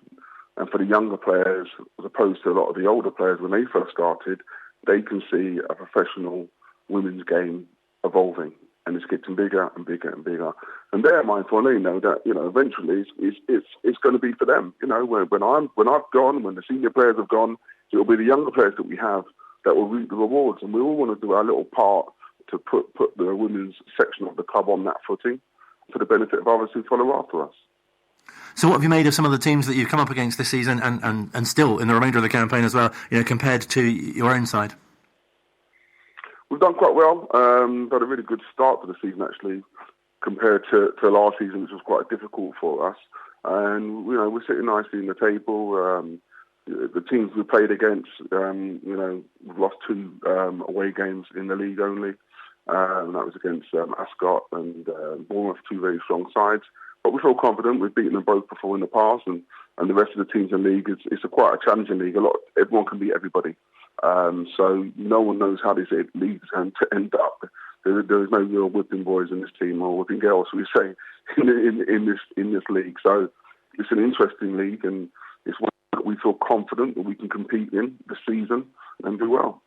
[SPEAKER 6] and for the younger players, as opposed to a lot of the older players when they first started, they can see a professional women's game evolving, and it's getting bigger and bigger and bigger. And they're mindful, and they know that eventually it's going to be for them. When I've gone, when the senior players have gone, it will be the younger players that we have that will reap the rewards, and we all want to do our little part to put the women's section of the club on that footing for the benefit of others who follow after us.
[SPEAKER 2] So what have you made of some of the teams that you've come up against this season and still in the remainder of the campaign as well, compared to your own side?
[SPEAKER 6] We've done quite well. Got a really good start to the season, actually, compared to last season, which was quite difficult for us. and we're sitting nicely in the table. The teams we played against, we've lost 2 away games in the league only. And that was against Ascot and Bournemouth, 2 very strong sides. But we feel confident. We've beaten them both before in the past, and the rest of the teams in the league, it's quite a challenging league. Everyone can beat everybody. So no one knows how this league is going to end up. There is no real whipping boys in this team, or whipping girls, we say, in this league. So it's an interesting league, and it's one that we feel confident that we can compete in this season and do well.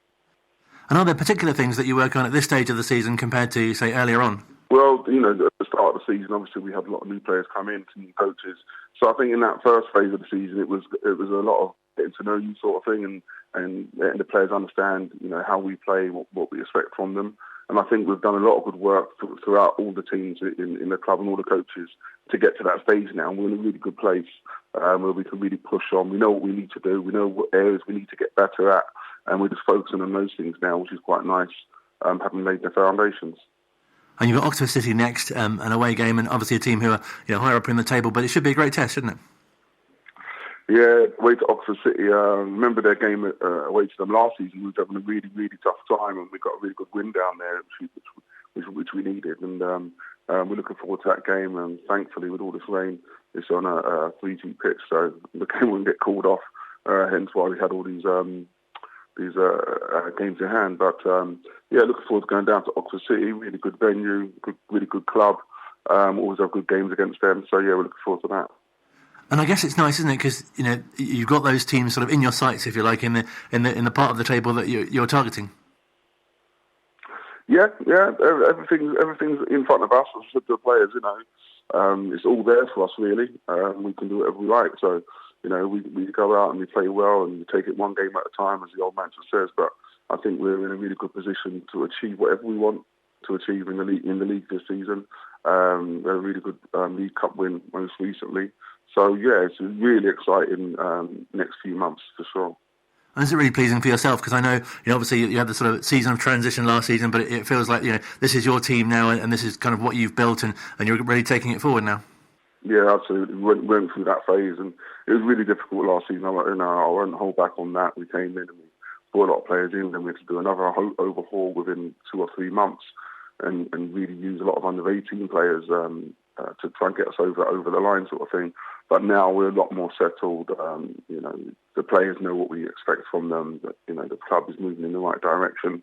[SPEAKER 2] And are there particular things that you work on at this stage of the season compared to, say, earlier on?
[SPEAKER 6] Well, at the start of the season, obviously we had a lot of new players come in, new coaches. So I think in that first phase of the season, it was a lot of getting to know you sort of thing, and letting the players understand, how we play, what we expect from them. And I think we've done a lot of good work throughout all the teams in the club and all the coaches to get to that stage now. And we're in a really good place where we can really push on. We know what we need to do. We know what areas we need to get better at. And we're just focusing on those things now, which is quite nice, having laid the foundations.
[SPEAKER 2] And you've got Oxford City next, an away game, and obviously a team who are higher up in the table, but it should be a great test, shouldn't it?
[SPEAKER 6] Yeah, away to Oxford City. Remember their game away to them last season. We were having a really, really tough time, and we got a really good win down there, which we needed. And we're looking forward to that game. And thankfully, with all this rain, it's on a 3G pitch, so the game wouldn't get called off. Hence why we had all these games in hand. But looking forward to going down to Oxford City. Really good venue, really good club. Always have good games against them. So we're looking forward to that.
[SPEAKER 2] And I guess it's nice, isn't it? Because you've got those teams sort of in your sights, if you like, in the part of the table that you're targeting. Yeah.
[SPEAKER 6] Everything's in front of us. As I said to the players, it's all there for us really. We can do whatever we like. So we go out and we play well and we take it one game at a time, as the old mantra says. But I think we're in a really good position to achieve whatever we want to achieve in the league this season. We had a really good League Cup win most recently. So, it's a really exciting next few months for sure.
[SPEAKER 2] And is it really pleasing for yourself? Because I know, obviously you had the sort of season of transition last season, but it feels like, this is your team now and this is kind of what you've built and you're really taking it forward now.
[SPEAKER 6] Yeah, absolutely. We went through that phase and it was really difficult last season. I won't hold back on that. We came in and we brought a lot of players in, and we had to do another overhaul within 2 or 3 months and really use a lot of under-18 players to try and get us over the line sort of thing. But now we're a lot more settled. The players know what we expect from them. The club is moving in the right direction.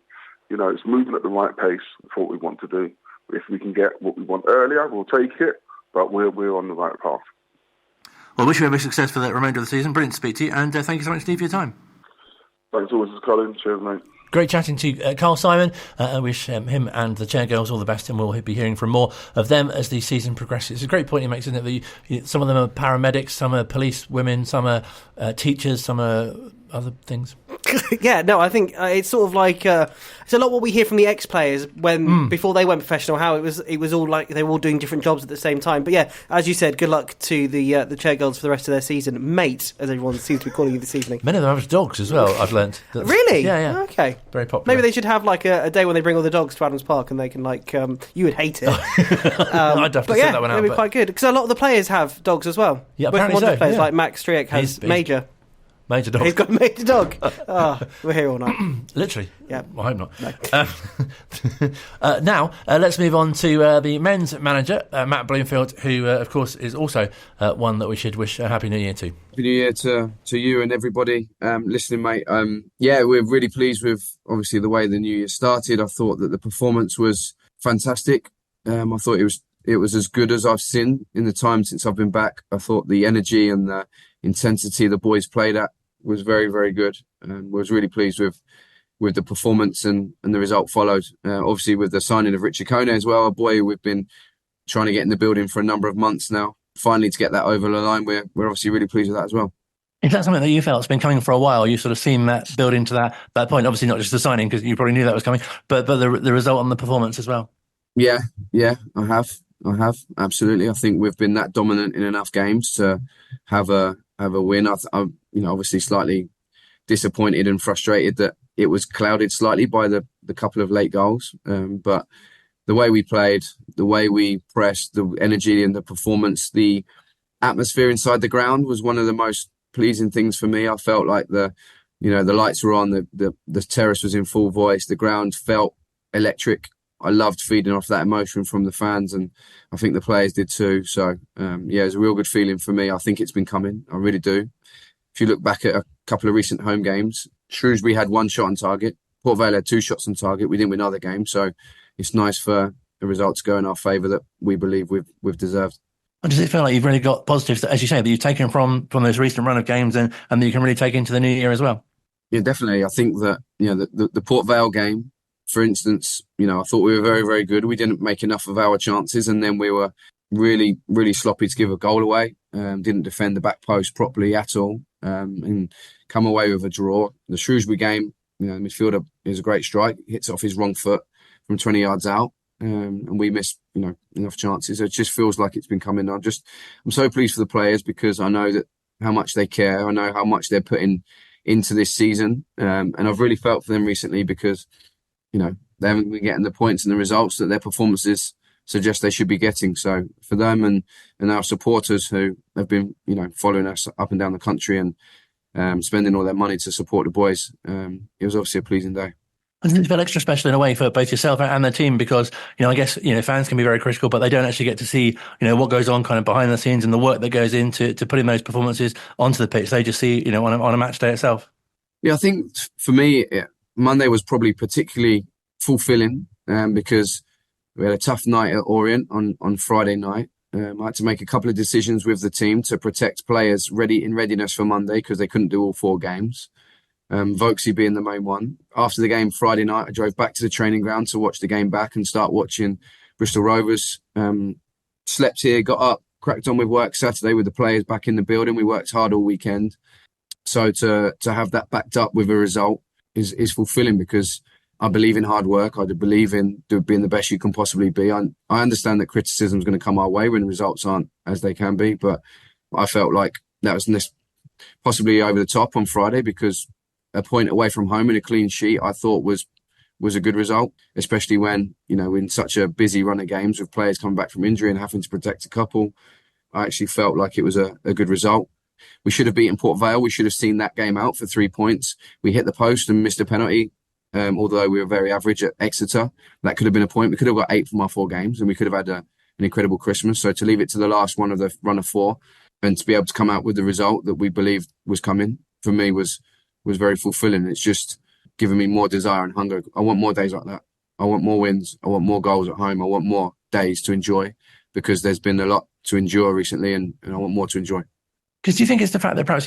[SPEAKER 6] It's moving at the right pace for what we want to do. If we can get what we want earlier, we'll take it. But we're on the right path.
[SPEAKER 2] Well, I wish you every success for the remainder of the season. Brilliant to speak to you, and thank you so much, Steve, for your time.
[SPEAKER 6] Thanks always, Colin. Cheers, mate.
[SPEAKER 2] Great chatting to Carl Simon. I wish him and the Chair Girls all the best, and we'll be hearing from more of them as the season progresses. It's a great point he makes, isn't it? That some of them are paramedics, some are police women, some are teachers, some are other things.
[SPEAKER 3] I think it's sort of like it's a lot what we hear from the ex-players when before they went professional. How it was all like they were all doing different jobs at the same time. But as you said, good luck to the Chair Girls for the rest of their season, mate, as everyone seems to be calling you this evening.
[SPEAKER 2] Many of them have dogs as well. I've learnt.
[SPEAKER 3] Really?
[SPEAKER 2] Yeah.
[SPEAKER 3] Okay.
[SPEAKER 2] Very popular.
[SPEAKER 3] Maybe they should have like a day when they bring all the dogs to Adams Park and they can you would hate it.
[SPEAKER 2] I'd have to set that one out.
[SPEAKER 3] It'd be quite good because a lot of the players have dogs as well.
[SPEAKER 2] Yeah, apparently so.
[SPEAKER 3] Players like Max Striek has Major.
[SPEAKER 2] Major dog.
[SPEAKER 3] He's got a major dog. We're here all night.
[SPEAKER 2] Literally.
[SPEAKER 3] Yeah.
[SPEAKER 2] I hope not.
[SPEAKER 3] No.
[SPEAKER 2] Now, let's move on to the men's manager, Matt Bloomfield, who, of course, is also one that we should wish a Happy New Year to.
[SPEAKER 7] Happy New Year to you and everybody listening, mate. We're really pleased with, obviously, the way the new year started. I thought that the performance was fantastic. I thought it was as good as I've seen in the time since I've been back. I thought the energy and the intensity the boys played at was very, very good, and was really pleased with the performance and the result followed. Obviously, with the signing of Richard Kone as well, a boy we've been trying to get in the building for a number of months now. Finally, to get that over the line, we're obviously really pleased with that as well.
[SPEAKER 2] Is that something that you felt has been coming for a while? You've sort of seen that build into that point. Obviously, not just the signing, because you probably knew that was coming, but the result on the performance as well.
[SPEAKER 7] Yeah, I have absolutely. I think we've been that dominant in enough games to have a win. I'm obviously slightly disappointed and frustrated that it was clouded slightly by the couple of late goals. But the way we played, the way we pressed, the energy and the performance, the atmosphere inside the ground was one of the most pleasing things for me. I felt like the lights were on, the terrace was in full voice, the ground felt electric. I loved feeding off that emotion from the fans, and I think the players did too. So, it was a real good feeling for me. I think it's been coming. I really do. If you look back at a couple of recent home games, Shrewsbury had 1 shot on target. Port Vale had 2 shots on target. We didn't win other games. So it's nice for the results to go in our favour that we believe we've deserved.
[SPEAKER 2] And does it feel like you've really got positives, as you say, that you've taken from this recent run of games and that you can really take into the new year as well?
[SPEAKER 7] Yeah, definitely. I think that, the Port Vale game, for instance, I thought we were very, very good. We didn't make enough of our chances, and then we were really, really sloppy to give a goal away. Didn't defend the back post properly at all, and come away with a draw. The Shrewsbury game, the midfielder is a great strike, hits off his wrong foot from 20 yards out, and we missed, enough chances. It just feels like it's been coming. I'm so pleased for the players because I know that how much they care. I know how much they're putting into this season, and I've really felt for them recently because, they haven't been getting the points and the results that their performances suggest they should be getting. So for them and our supporters who have been, following us up and down the country and spending all their money to support the boys, it was obviously a pleasing day.
[SPEAKER 2] And does it feel extra special in a way for both yourself and the team? Because, I guess, fans can be very critical, but they don't actually get to see, what goes on kind of behind the scenes and the work that goes into putting those performances onto the pitch. They just see, on a match day itself. Yeah,
[SPEAKER 7] I think for me, Monday was probably particularly fulfilling because we had a tough night at Orient on Friday night. I had to make a couple of decisions with the team to protect players in readiness for Monday because they couldn't do all 4 games. Vokesy being the main one. After the game Friday night, I drove back to the training ground to watch the game back and start watching Bristol Rovers. Slept here, got up, cracked on with work Saturday with the players back in the building. We worked hard all weekend. So to have that backed up with a result is fulfilling because I believe in hard work. I believe in being the best you can possibly be. I understand that criticism is going to come our way when the results aren't as they can be, but I felt like that was possibly over the top on Friday because a point away from home and a clean sheet I thought was a good result, especially when, in such a busy run of games with players coming back from injury and having to protect a couple. I actually felt like it was a good result. We should have beaten Port Vale. We should have seen that game out for 3 points. We hit the post and missed a penalty. Although we were very average at Exeter, that could have been a point. We could have got 8 from our 4 games and we could have had an incredible Christmas. So to leave it to the last one of the run of 4 and to be able to come out with the result that we believed was coming, for me was very fulfilling. It's just given me more desire and hunger. I want more days like that. I want more wins. I want more goals at home. I want more days to enjoy because there's been a lot to endure recently and I want more to enjoy.
[SPEAKER 2] Because do you think it's the fact that perhaps,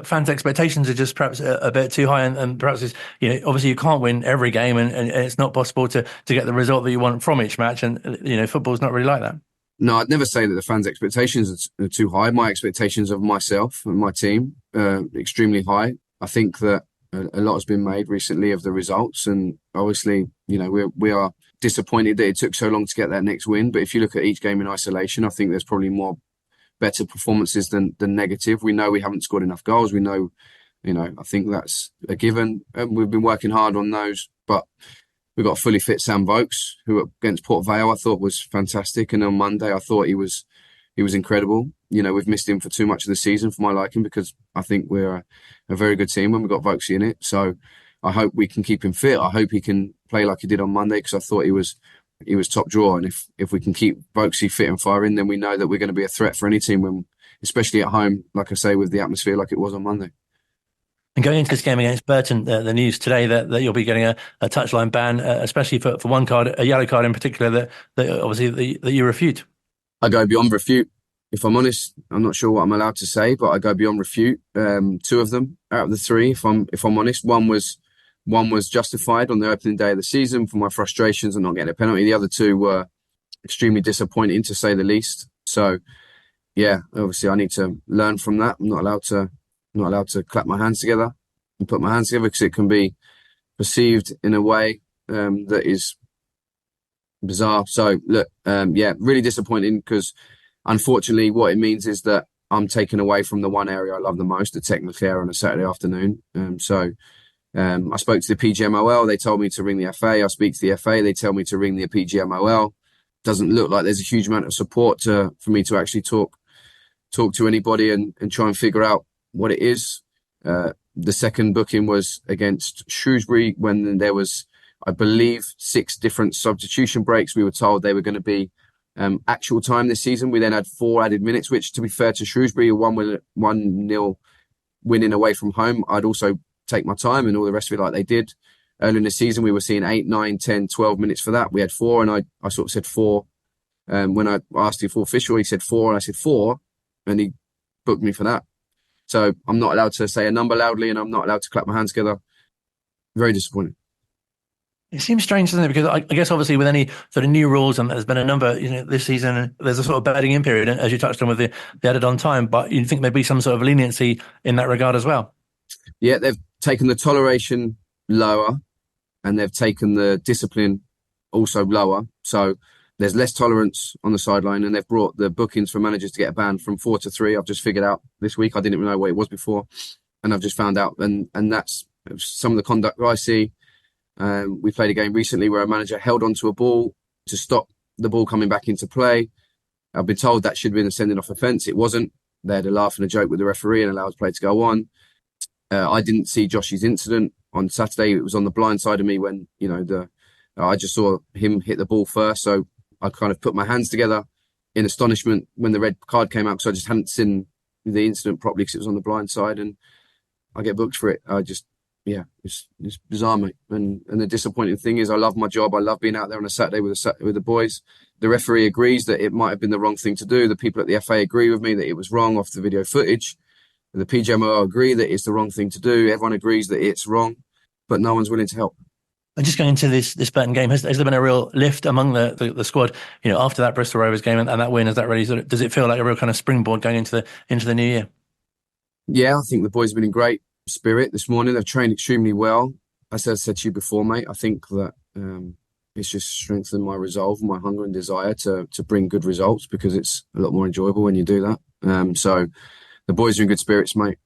[SPEAKER 2] fans' expectations are just perhaps a bit too high and perhaps it's, obviously you can't win every game and it's not possible to get the result that you want from each match and, football's not really like that?
[SPEAKER 7] No, I'd never say that the fans' expectations are too high. My expectations of myself and my team are extremely high. I think that a lot has been made recently of the results and obviously, we are disappointed that it took so long to get that next win. But if you look at each game in isolation, I think there's probably more better performances than negative. We know we haven't scored enough goals. We know, I think that's a given. And we've been working hard on those, but we've got a fully fit Sam Vokes, who against Port Vale I thought was fantastic. And on Monday I thought he was incredible. We've missed him for too much of the season for my liking because I think we're a very good team when we've got Vokesy in it. So I hope we can keep him fit. I hope he can play like he did on Monday because I thought he was top draw, and if we can keep Vokesy fit and firing, then we know that we're going to be a threat for any team, especially at home, like I say, with the atmosphere like it was on Monday.
[SPEAKER 2] And going into this game against Burton, the news today that you'll be getting a touchline ban, especially for one card, a yellow card in particular, that obviously that you refute. I
[SPEAKER 7] go beyond refute. If I'm honest, I'm not sure what I'm allowed to say, but I go beyond refute. 2 of them out of the 3, if I'm honest, one was justified on the opening day of the season for my frustrations and not getting a penalty. The other 2 were extremely disappointing, to say the least. So, yeah, obviously I need to learn from that. I'm not allowed to clap my hands together and put my hands together because it can be perceived in a way that is bizarre. So, look, really disappointing because unfortunately what it means is that I'm taken away from the one area I love the most, the technical area on a Saturday afternoon. I spoke to the PGMOL. They told me to ring the FA. I speak to the FA. They tell me to ring the PGMOL. Doesn't look like there's a huge amount of support for me to actually talk talk to anybody and try and figure out what it is. The second booking was against Shrewsbury when there was, I believe, 6 different substitution breaks. We were told they were going to be actual time this season. We then had 4 added minutes, which, to be fair to Shrewsbury, a 1-0 winning away from home, I'd also take my time and all the rest of it like they did. Early in the season, we were seeing 8, 9, 10, 12 minutes for that. We had 4, and I sort of said 4. When I asked the full official, he said 4, and I said 4, and he booked me for that. So I'm not allowed to say a number loudly, and I'm not allowed to clap my hands together. Very disappointing.
[SPEAKER 2] It seems strange, doesn't it? Because I guess obviously with any sort of new rules, and there's been a number, this season, there's a sort of bedding in period, as you touched on with the added on time, but you'd think there'd be some sort of leniency in that regard as well.
[SPEAKER 7] Yeah, they've taken the toleration lower and they've taken the discipline also lower. So there's less tolerance on the sideline, and they've brought the bookings for managers to get a ban from 4 to 3. I've just figured out this week. I didn't even know what it was before, and I've just found out. And that's some of the conduct I see. We played a game recently where a manager held onto a ball to stop the ball coming back into play. I've been told that should have been a sending off offence. It wasn't. They had a laugh and a joke with the referee and allowed the play to go on. I didn't see Josh's incident on Saturday. It was on the blind side of me when, I just saw him hit the ball first. So I kind of put my hands together in astonishment when the red card came out, because I just hadn't seen the incident properly because it was on the blind side, and I get booked for it. It's bizarre, mate. And the disappointing thing is I love my job. I love being out there on a Saturday with the boys. The referee agrees that it might have been the wrong thing to do. The people at the FA agree with me that it was wrong off the video footage. The PGMO agree that it's the wrong thing to do. Everyone agrees that it's wrong, but no one's willing to help. And
[SPEAKER 2] just going into this Burton game, has there been a real lift among the squad? After that Bristol Rovers game and that win, is that really does it feel like a real kind of springboard going into the new year? Yeah, I think the boys have been in great spirit this morning. They've trained extremely well. As I said to you before, mate, I think that it's just strengthened my resolve, my hunger and desire to bring good results, because it's a lot more enjoyable when you do that. So the boys are in good spirits, mate.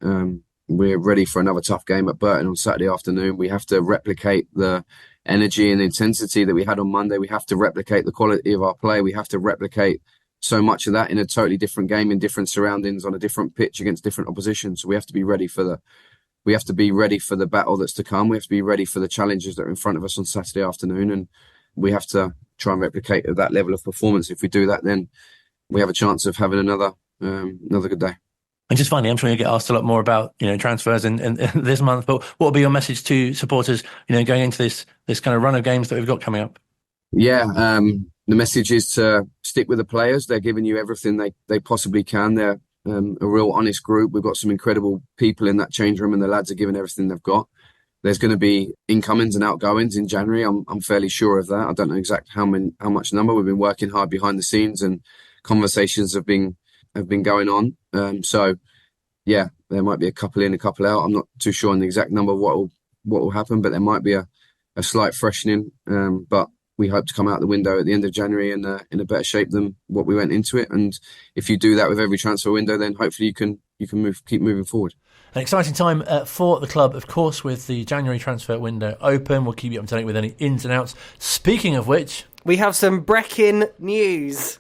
[SPEAKER 2] We're ready for another tough game at Burton on Saturday afternoon. We have to replicate the energy and intensity that we had on Monday. We have to replicate the quality of our play. We have to replicate so much of that in a totally different game, in different surroundings, on a different pitch against different opposition. So we have to be ready for the battle that's to come. We have to be ready for the challenges that are in front of us on Saturday afternoon, and we have to try and replicate that level of performance. If we do that, then we have a chance of having another good day. And just finally, I'm sure you'll get asked a lot more about transfers in this month, but what will be your message to supporters going into this kind of run of games that we've got coming up? Yeah, the message is to stick with the players. They're giving you everything they possibly can. They're a real honest group. We've got some incredible people in that change room, and the lads are giving everything they've got. There's going to be incomings and outgoings in January. I'm fairly sure of that. I don't know exactly how much number. We've been working hard behind the scenes, and conversations have been going on. So yeah, there might be a couple in, a couple out. I'm not too sure on the exact number of what will happen, but there might be a slight freshening. But we hope to come out the window at the end of January in a better shape than what we went into it. And if you do that with every transfer window, then hopefully you can keep moving forward. An exciting time for the club, of course, with the January transfer window open. We'll keep you up to date with any ins and outs. Speaking of which,
[SPEAKER 3] we have some Brecon news.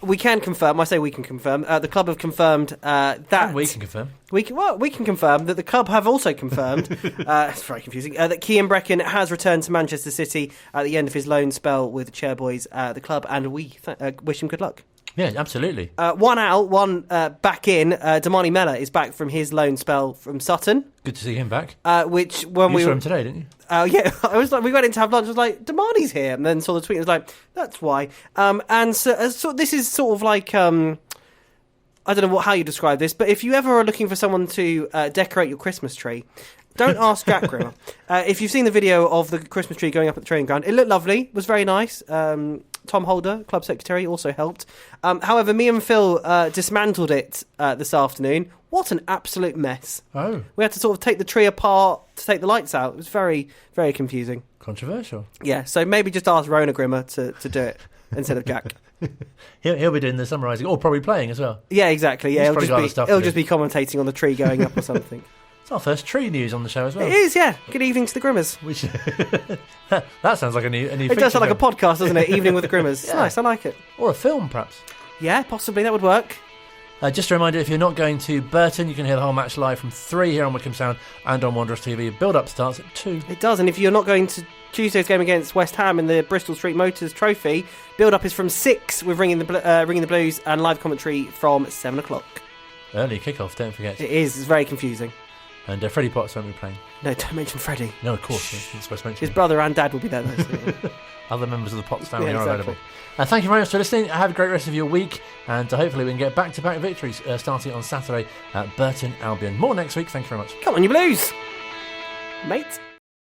[SPEAKER 3] We can confirm. I say we can confirm. The club have confirmed that.
[SPEAKER 2] And we can confirm.
[SPEAKER 3] We can confirm that the club have also confirmed. It's very confusing. That Cian Brecon has returned to Manchester City at the end of his loan spell with the Chairboys at the club, and we wish him good luck.
[SPEAKER 2] Yeah, absolutely.
[SPEAKER 3] One out, one back in. Damani Mella is back from his loan spell from Sutton.
[SPEAKER 2] Good to see him back.
[SPEAKER 3] Which when
[SPEAKER 2] you saw him today, didn't you?
[SPEAKER 3] Yeah, I was like, we went in to have lunch. I was like, Damani's here, and then saw the tweet. I was like, that's why. And so this is sort of like I don't know how you describe this, but if you ever are looking for someone to decorate your Christmas tree, don't ask Jack Grimmer. If you've seen the video of the Christmas tree going up at the training ground, it looked lovely. It was very nice. Tom Holder, club secretary, also helped. However, me and Phil dismantled it this afternoon. What an absolute mess.
[SPEAKER 2] Oh.
[SPEAKER 3] We had to sort of take the tree apart to take the lights out. It was very, very confusing.
[SPEAKER 2] Controversial.
[SPEAKER 3] Yeah, so maybe just ask Rona Grimmer to do it instead of Jack.
[SPEAKER 2] He'll be doing the summarising, or probably playing as well.
[SPEAKER 3] Yeah, exactly. Yeah, he'll just be commentating on the tree going up or something.
[SPEAKER 2] It's our first tree news on the show as well.
[SPEAKER 3] It is, yeah. Good evening to the Grimmers.
[SPEAKER 2] That sounds like a new
[SPEAKER 3] It does sound like a podcast, doesn't it? Evening with the Grimmers. It's nice, I like it.
[SPEAKER 2] Or a film, perhaps.
[SPEAKER 3] Yeah, possibly, that would work.
[SPEAKER 2] Just a reminder, if you're not going to Burton, you can hear the whole match live from 3 here on Wycombe Sound and on Wanderers TV. Build-up starts at 2.
[SPEAKER 3] It does, and if you're not going to Tuesday's game against West Ham in the Bristol Street Motors Trophy, build-up is from 6 with Ringing the Blues and live commentary from 7 o'clock.
[SPEAKER 2] Early kick-off, don't forget.
[SPEAKER 3] It is, it's very confusing.
[SPEAKER 2] And Freddie Potts won't be playing.
[SPEAKER 3] No, don't mention Freddie.
[SPEAKER 2] No, of course, you're supposed to mention
[SPEAKER 3] His
[SPEAKER 2] him.
[SPEAKER 3] brother and dad will be there, though. So,
[SPEAKER 2] Other members of the Potts family
[SPEAKER 3] Yeah,
[SPEAKER 2] are
[SPEAKER 3] exactly.
[SPEAKER 2] available. Thank you very much for listening. Have a great rest of your week, and hopefully we can get back-to-back victories starting on Saturday at Burton Albion. More next week. Thank you very much.
[SPEAKER 3] come on, you Blues! Mate.